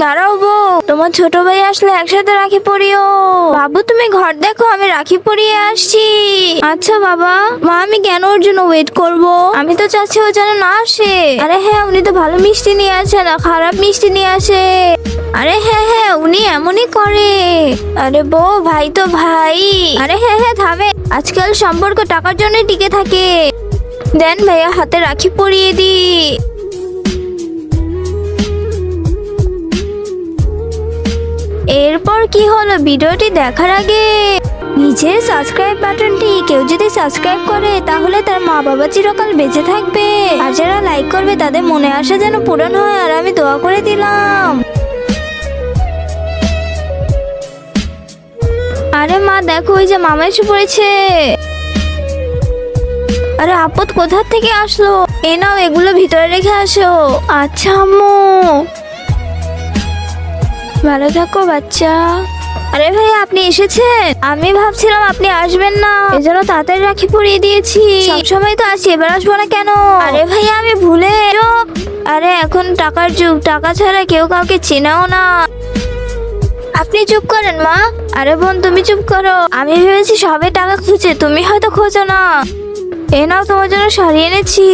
দাঁড়াও বউ, তোমার ছোট ভাই আসলে একসাথে রাখি পরিও। বাবু তুমি ঘর দেখো, আমি রাখি পরিয়ে আসছি। আচ্ছা বাবা। মা আমি কেন ওর জন্য ওয়েট করব? আমি তো চাচ্ছি ও যেন না আসে। আরে হ্যাঁ, উনি তো ভালো মিষ্টি নিয়ে আসে না, খারাপ মিষ্টি নিয়ে আসে। আরে হ্যাঁ হ্যাঁ, উনি এমনই করে। আরে বউ, ভাই তো ভাই। আরে হ্যাঁ হ্যাঁ থামে, আজকাল সম্পর্ক টাকার জন্যই টিকে থাকে। দেন ভাইয়া, হাতে রাখি পরিয়ে দি। এরপর কি হলো ভিডিওটি দেখার আগে নিচে সাবস্ক্রাইব বাটনটি কেউ যদি সাবস্ক্রাইব করে তাহলে তার মা বাবা চিরকাল বেঁচে থাকবে, আর যারা লাইক করবে তাদের মনে আশা যেন পূরণ হয়। আর আমি দোয়া করে দিলাম। আরে মা দেখো, ওই যে মামা এসে পড়েছে। আরে আপদ কোথা থেকে আসলো? এই নাও, এগুলো ভিতরে রেখে আসো। আচ্ছা আম্মু। ভালো থাকো বাচ্চা। আরে ভাই আপনি এসেছেন? আমি ভাবছিলাম আপনি আসবেন না, এজন্য তাড়াতাড়ি রাখি পরিয়ে দিয়েছি। সবসময় তো আসি, এবার আসবো না কেন? আরে ভাইয়া আমি ভুলে। চুপ! আরে এখন টাকার যুগ, টাকা ছাড়া কেউ কাউকে চেনাও না। আপনি চুপ করেন মা। আরে বোন তুমি চুপ করো, আমি ভেবেছি সবাই টাকা খুঁজে, তুমি হয়তো খোঁজো না। এ নাও, তোমার জন্য শাড়ি এনেছি।